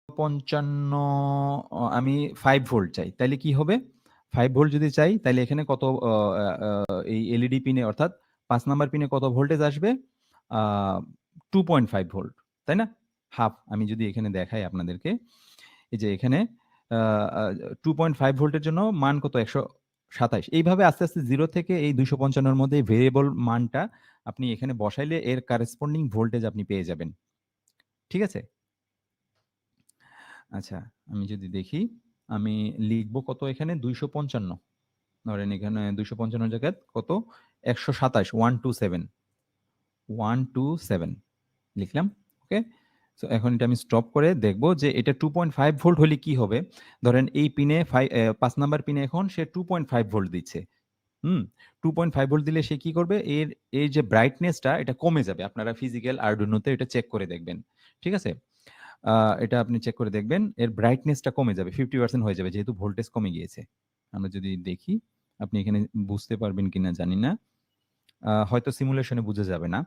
55 আমি 5 ভোল্ট চাই, তাইলে কি হবে? 5 ভোল্ট যদি চাই তাইলে এখানে কত এই এলইডি পিনে অর্থাৎ 5 নাম্বার পিনে কত ভোল্টেজ আসবে? আ 2.5 ভোল্ট, তাই না? হাফ আমি যদি এখানে দেখাই আপনাদেরকে, এই যে এখানে আ আ 2.5 ভোল্টের জন্য মান কত? 127। এইভাবে আস্তে, আস্তে 0 থেকে এই 255 এর মধ্যে ভেরিয়েবল মানটা আপনি এখানে বসাইলে এর করেসপন্ডিং ভোল্টেজ আপনি পেয়ে যাবেন। ঠিক আছে? আচ্ছা, আমি যদি দেখি, আমি লিখব কত এখানে? 255। ধরেন এখানে 255 এর জায়গায় কত? 127, 127, 127 লিখলাম। ওকে? সো এখন এটা আমি স্টপ করে দেখব যে এটা 2.5 ভোল্ট হলে কি হবে? ধরেন এই পিনে 5 নাম্বার পিনে এখন সে 2.5 ভোল্ট দিচ্ছে। হুম? 2.5 ভোল্ট দিলে সে কি করবে? এর যে ব্রাইটনেসটা এটা কমে যাবে। আপনারা ফিজিক্যাল আরডুইনোতে এটা চেক করে দেখবেন। ঠিক আছে? আ এটা আপনি চেক করে দেখবেন। এর ব্রাইটনেসটা কমে যাবে। 50% হয়ে যাবে যেহেতু ভোল্টেজ কমে গিয়েছে। আমরা যদি দেখি, আপনি এখানে বুঝতে পারবেন কিনা জানি না। হয়তো সিমুলেশনে বুঝা যাবে না।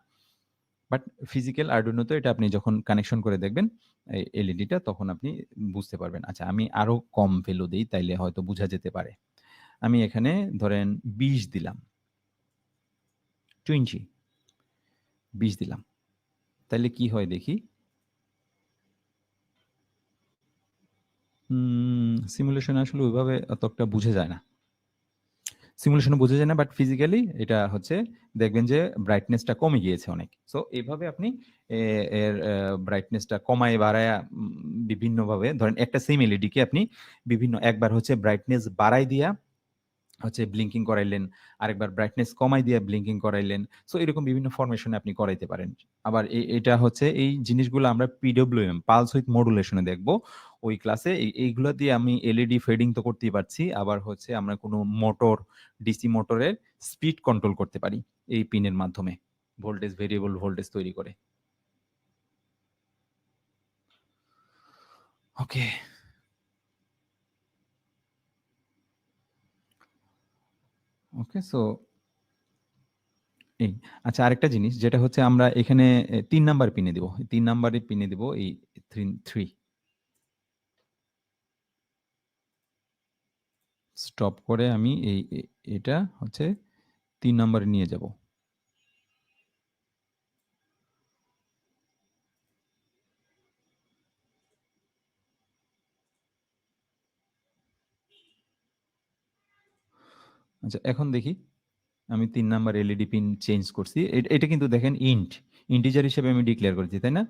বাট ফিজিক্যাল আরডুইনোতে এটা আপনি যখন কানেকশন করে দেখবেন এই এলইডিটা তখন আপনি বুঝতে পারবেন। আচ্ছা, আমি আরো কম ভ্যালু দেই তাইলে হয়তো বুঝা যেতে পারে। আমি এখানে ধরেন 20 দিলাম। 20, 20 দিলাম। তাইলে কি হয় দেখি? সিমুলেশনে আসলে ওইভাবে অত একটা বুঝা যায় না। সিমুলেশনে বোঝা যায় না, বাট ফিজিক্যালি এটা হচ্ছে দেখবেন যে ব্রাইটনেসটা কমে গিয়েছে অনেক। সো এভাবে আপনি এর ব্রাইটনেসটা কমায় বাড়ায়া বিভিন্নভাবে ধরেন একটা সেম এলইডি কে আপনি বিভিন্ন একবার হচ্ছে ব্রাইটনেস বাড়ায় দিয়া হচ্ছে ব্লিঙ্কিং করাইলেন, আরেকবার ব্রাইটনেস কমায় দিয়ে ব্লিঙ্কিং করাইলেন। সো এরকম বিভিন্ন ফরমেশনে আপনি করাইতে পারেন। আবার এটা হচ্ছে এই জিনিসগুলো আমরা পিডব্লিউএম পালস উইথ মডুলেশনে দেখব। ওই ক্লাসে এইগুলা দিয়ে আমি এলইডি ফেডিং তো করতেই পারছি। আবার হচ্ছে আমরা কোনো মোটর, ডিসি মোটরের স্পিড কন্ট্রোল করতে পারি এই পিনের মাধ্যমে। ভোল্টেজ ভেরিয়েবল ভোল্টেজ তৈরি করে। ওকে, ওকে। সো এই আচ্ছা, আরেকটা জিনিস যেটা হচ্ছে আমরা এখানে ৩ নাম্বার পিনে দিব। ৩ নাম্বারে পিনে দিব এই 3 স্টপ করে আমি এটা হচ্ছে ৩ নম্বরে নিয়ে যাব। আচ্ছা, এখন দেখি আমি ৩ নাম্বার এলইডি পিন চেঞ্জ করছি। এটা কিন্তু দেখেন ইন্টিজার হিসেবে আমি ডিক্লেয়ার করেছি, তাই না?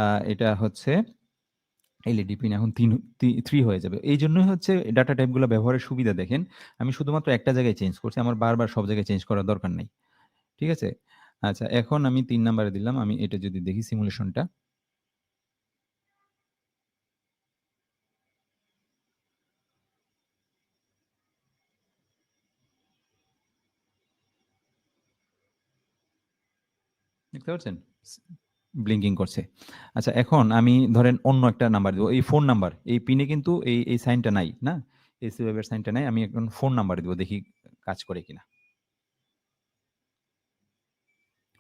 আ এটা হচ্ছে এলইডি পিন এখন 3 হয়ে যাবে। এইজন্যই হচ্ছে ডাটা টাইপগুলো ব্যবহারের সুবিধা দেখেন। আমি শুধুমাত্র একটা জায়গায় চেঞ্জ করছি। আমার বারবার সব জায়গায় চেঞ্জ করার দরকার নাই। ঠিক আছে? আচ্ছা, এখন আমি ৩ নাম্বারে দিলাম। আমি এটা যদি দেখি সিমুলেশনটা। দেখতে পাচ্ছেন? ব্লিঙ্কিং করছে। আচ্ছা, এখন আমি ধরেন অন্য একটা নাম্বার দিব। এই ফোন নাম্বার, এই পিনে কিন্তু এই সাইনটা নাই, না? এসি ওয়েব এর সাইনটা নাই। আমি এখন ফোন নাম্বার দিব। দেখি কাজ করে কিনা।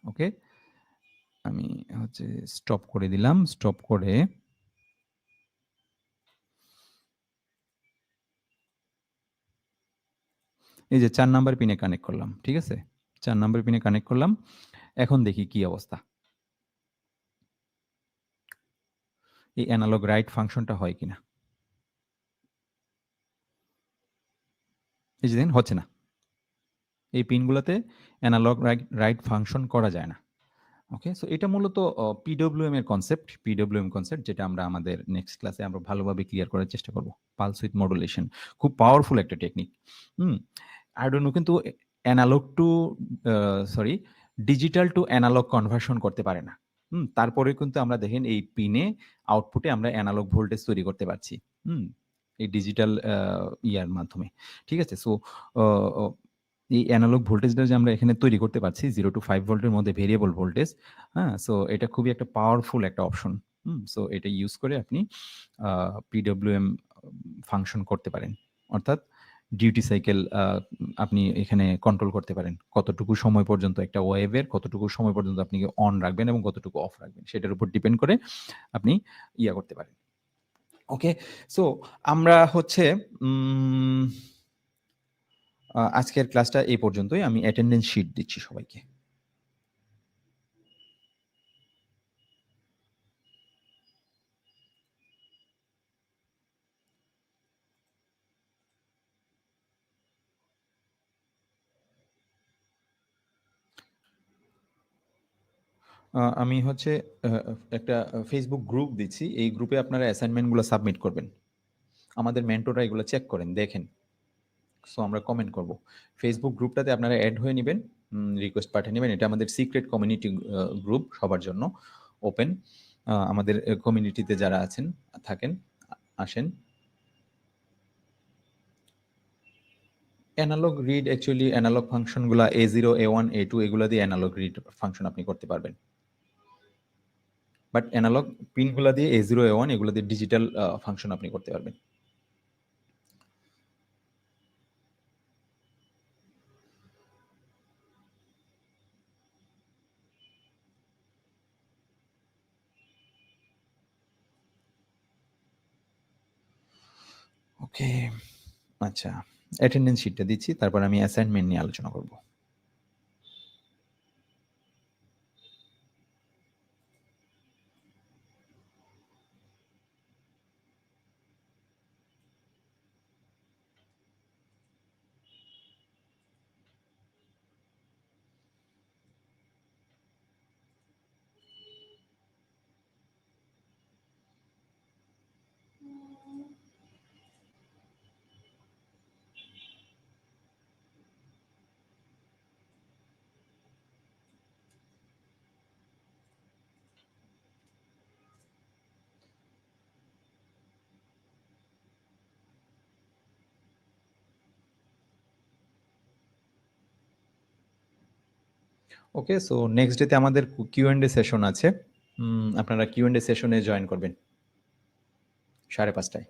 ওকে? আমি হচ্ছে স্টপ করে দিলাম। স্টপ করে এই যে ৪ নাম্বার পিনে কানেক্ট করলাম। ঠিক আছে? ৪ নাম্বার পিনে কানেক্ট করলাম। এখন দেখি কি অবস্থা। এই এনালগ রাইট ফাংশনটা হয় কিনা। এই যে দেখেন হচ্ছে না। এই পিনগুলোতে এনালগ রাইট ফাংশন করা যায় না। ওকে, সো এটা মূলত পিডব্লিউএম এর কনসেপ্ট, পিডব্লিউএম কনসেপ্ট যেটা আমরা আমাদের নেক্সট ক্লাসে আমরা ভালোভাবে ক্লিয়ার করার চেষ্টা করব। পালস উইথ মডুলেশন খুব পাওয়ারফুল একটা টেকনিক। হুম? আরডুইনো কিন্তু analogue to sorry digital to analogue conversion করতে পারে না। তারপরে কিন্তু আমরা দেখেন এই পিনে আউটপুটে আমরা অ্যানালগ ভোল্টেজ তৈরি করতে পারছি। হুম? এই ডিজিটাল ইয়ার মাধ্যমে। ঠিক আছে? সো অ অ এই এনালগ ভোল্টেজটা যে আমরা এখানে তৈরি করতে পারছি 0 to 5 ভোল্টের মধ্যে ভেরিয়েবল ভোল্টেজ, হ্যাঁ? সো এটা খুবই একটা পাওয়ারফুল একটা অপশন। সো এটা ইউজ করে আপনি আ পিডব্লিউএম ফাংশন করতে পারেন। অর্থাৎ ডিউটি সাইকেল আপনি এখানে কন্ট্রোল করতে পারেন। কতটুকু সময় পর্যন্ত একটা ওয়েভের কতটুকু সময় পর্যন্ত আপনি অন রাখবেন এবং কতটুকু অফ রাখবেন। সেটার উপর ডিপেন্ড করে আপনি করতে পারেন। ওকে, সো আমরা হচ্ছে আজকের ক্লাসটা এই পর্যন্তই। আমি অ্যাটেন্ডেন্স শিট দিচ্ছি সবাইকে। আমি হচ্ছে একটা ফেসবুক গ্রুপ দিচ্ছি। এই গ্রুপে আপনারা অ্যাসাইনমেন্টগুলো সাবমিট করবেন। আমাদের মেন্টররা এগুলো চেক করেন, দেখেন। সো আমরা কমেন্ট করব। ফেসবুক গ্রুপটাতে আপনারা অ্যাড হয়ে নেবেন, রিকোয়েস্ট পাঠিয়ে নেবেন। এটা আমাদের সিক্রেট কমিউনিটি গ্রুপ, সবার জন্য ওপেন। আমাদের কমিউনিটিতে যারা আছেন থাকেন, আসেন। অ্যানালগ রিড, অ্যাকচুয়ালি অ্যানালগ ফাংশনগুলা A0, A1, A2 এগুলা দিয়ে অ্যানালগ রিড ফাংশন আপনি করতে পারবেন। বাট অ্যানালগ পিনগুলা দিয়ে A0, A1 এগুলো দিয়ে ডিজিটাল ফাংশন আপনি করতে পারবেন। ওকে, আচ্ছা, অ্যাটেন্ডেন্স শিটটা দিচ্ছি, তারপর আমি অ্যাসাইনমেন্ট নিয়ে আলোচনা করব। ওকে, সো নেক্সট ডেতে আমাদের কিউ&এ সেশন আছে। আপনারা কিউ&এ সেশনে জয়েন করবেন 5:30টায়।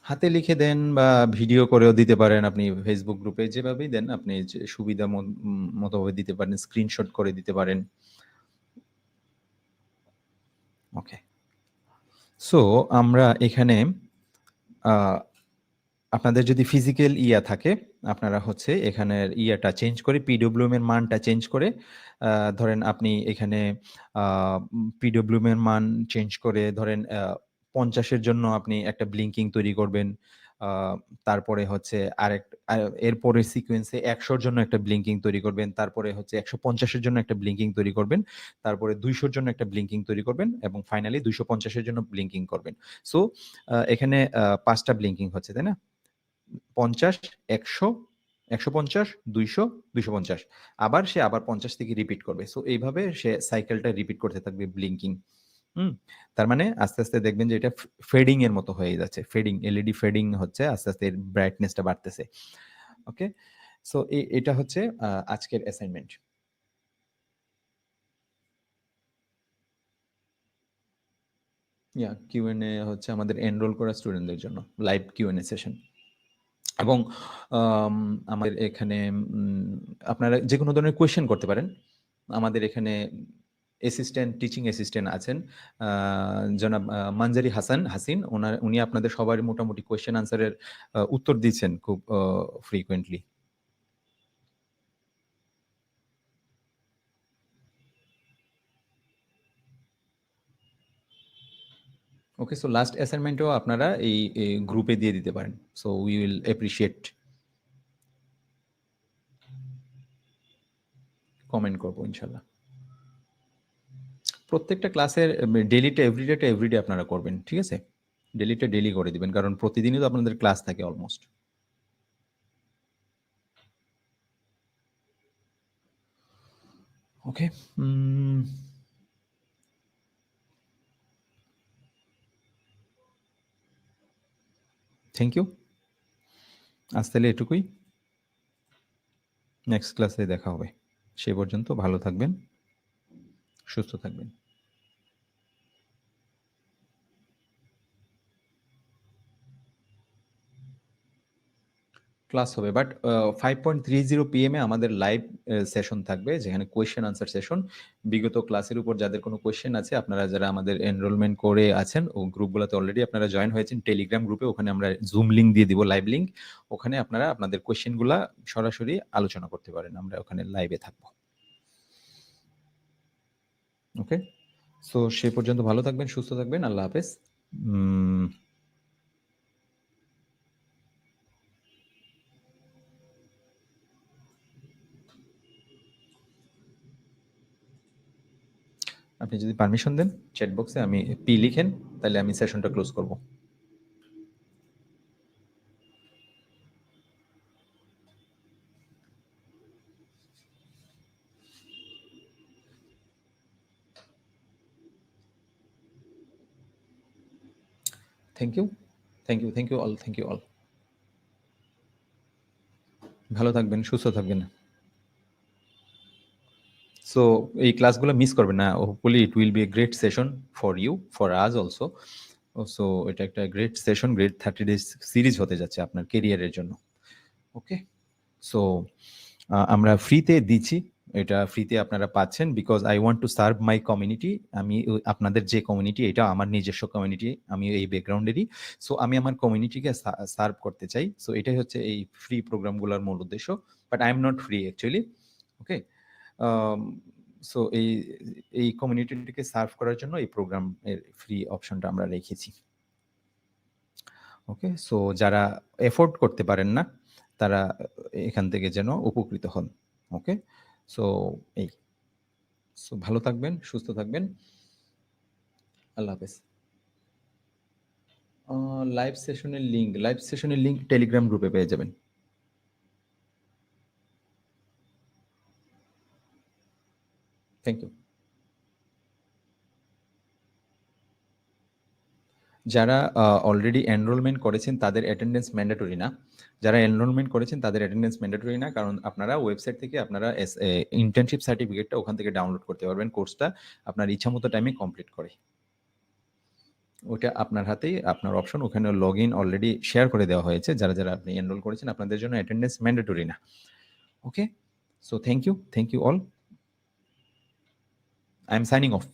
হাতে লিখে দেন বা ভিডিও করেও দিতে পারেন, আপনি ফেসবুক গ্রুপে যেভাবেই দেন, আপনি যে সুবিধা মতোভাবে দিতে পারেন, স্ক্রিনশট করে দিতে পারেন। ওকে, সো আমরা এখানে আপনাদের যদি ফিজিক্যাল ইয়া থাকে, আপনারা হচ্ছে এখানের ইয়াটা চেঞ্জ করে, পিডব্লিউএম এর মানটা চেঞ্জ করে, ধরেন আপনি এখানে পিডব্লিউএম এর মান চেঞ্জ করে ধরেন 50 এর জন্য আপনি একটা ব্লিঙ্কিং তৈরি করবেন। তারপরে হচ্ছে এরপরে সিকোয়েন্সে 100 এর জন্য একটা ব্লিঙ্কিং তৈরি করবেন। তারপরে হচ্ছে 150 এর জন্য একটা ব্লিঙ্কিং তৈরি করবেন। তারপরে 200 এর জন্য একটা ব্লিঙ্কিং তৈরি করবেন এবং ফাইনালি 250 এর জন্য ব্লিঙ্কিং করবেন। সো এখানে 5টা ব্লিঙ্কিং হচ্ছে, তাই না? 50, 100, 150, 200, 250। আবার সে আবার 50 থেকে রিপিট করবে। সো এইভাবে সে সাইকেলটা রিপিট করতে থাকবে ব্লিঙ্কিং। হুম? তার মানে আস্তে, আস্তে দেখবেন যে এটা ফেডিং এর মতো হয়ে যাচ্ছে। ফেডিং, এলইডি ফেডিং হচ্ছে, আস্তে, আস্তে এর ব্রাইটনেসটা বাড়তেছে। ওকে? সো এটা হচ্ছে আজকের অ্যাসাইনমেন্ট। কিউ&এ হচ্ছে আমাদের এনরোল করা স্টুডেন্টদের জন্য লাইভ কিউ&এ সেশন। এবং আমাদের এখানে আপনারা যেকোনো ধরনের কোয়েশ্চেন করতে পারেন। আমাদের এখানে টিচিং অ্যাসিস্ট্যান্ট আছেন, জনাব মানজারি হাসিন। উনি আপনাদের সবার মোটামুটি কোয়েশ্চেন আনসারের উত্তর দিচ্ছেন খুব ফ্রিকোয়েন্টলি। ওকে, সো লাস্ট অ্যাসাইনমেন্টও আপনারা এই গ্রুপে দিয়ে দিতে পারেন। So we will appreciate. Comment করবো ইনশাল্লাহ। প্রত্যেকটা ক্লাসের ডেলিটা এভরিডে আপনারা করবেন, ঠিক আছে? ডেলিটা ডেলি করে দিবেন, কারণ প্রতিদিনই তো আপনাদের ক্লাস থাকে অলমোস্ট। Okay, thank you. আজ তাহলে এটুকুই। নেক্সট ক্লাসে দেখা হবে। সে পর্যন্ত ভালো থাকবেন, সুস্থ থাকবেন। ক্লাস হবে, বাট 5.30 PM এ আমাদের লাইভ সেশন থাকবে, যেখানে কোয়েশ্চেন আনসার সেশন। বিগত ক্লাসের উপর যাদের কোনো কোয়েশ্চেন আছে, আপনারা যারা আমাদের এনরোলমেন্ট করে আছেন ও গ্রুপগুলোতে অলরেডি আপনারা জয়েন হয়েছেন, টেলিগ্রাম গ্রুপে, ওখানে আমরা জুম লিঙ্ক দিয়ে দিব, লাইভ লিঙ্ক। ওখানে আপনারা আপনাদের কোয়েশ্চেনগুলা সরাসরি আলোচনা করতে পারেন, আমরা ওখানে লাইভে থাকবো। ওকে, সো সে পর্যন্ত ভালো থাকবেন, সুস্থ থাকবেন, আল্লাহ হাফেজ। আপনি যদি পারমিশন দেন চ্যাট বক্সে আমি পি লিখেন, তাহলে আমি সেশনটা ক্লোজ করব। Thank you, thank you, thank you all, thank you all. ভালো থাকবেন, সুস্থ থাকবেন। সো এই ক্লাসগুলো মিস করবেন না। Hopefully it will be a great session for you, for আজ অলসো। সো এটা একটা great session, great 30 days series হতে যাচ্ছে আপনার কেরিয়ারের জন্য। ওকে, সো আমরা ফ্রিতে দিচ্ছি, এটা ফ্রিতে আপনারা পাচ্ছেন, because I want to serve my community. আমি আপনাদের যে কমিউনিটি, এটা আমার নিজস্ব কমিউনিটি, আমি এই ব্যাকগ্রাউন্ডেরই। সো আমি আমার কমিউনিটিকে সার্ভ করতে চাই। সো এটাই হচ্ছে এই ফ্রি প্রোগ্রামগুলোর মূল উদ্দেশ্য, but I am not free actually. Okay, so এই কমিউনিটিকে সার্ভ করার জন্য এই প্রোগ্রাম এর ফ্রি অপশনটা আমরা রেখেছি। ওকে, সো যারা এফোর্ড করতে পারেন না, তারা এখান থেকে যেন উপকৃত হন। ওকে, সো এই, সো ভালো থাকবেন, সুস্থ থাকবেন, আল্লাহ হাফেজ। লাইভ সেশনের লিঙ্ক টেলিগ্রাম গ্রুপে পেয়ে যাবেন। Thank you. যারা অলরেডি এনরোলমেন্ট করেছেন তাদের অ্যাটেন্ডেন্স ম্যান্ডেটরি না। যারা এনরোলমেন্ট করেছেন তাদের অ্যাটেন্ডেন্স ম্যান্ডেটরি না, কারণ আপনারা ওয়েবসাইট থেকে আপনারা ইন্টার্নশিপ সার্টিফিকেটটা ওখান থেকে ডাউনলোড করতে পারবেন, কোর্সটা আপনার ইচ্ছামতো টাইমে কমপ্লিট করে। ওটা আপনার হাতেই, আপনার অপশন। ওখানে লগ ইন অলরেডি শেয়ার করে দেওয়া হয়েছে, যারা যারা আপনি এনরোল করেছেন, আপনাদের জন্য অ্যাটেন্ডেন্স ম্যান্ডেটরি না। Okay, so thank you all, I am signing of.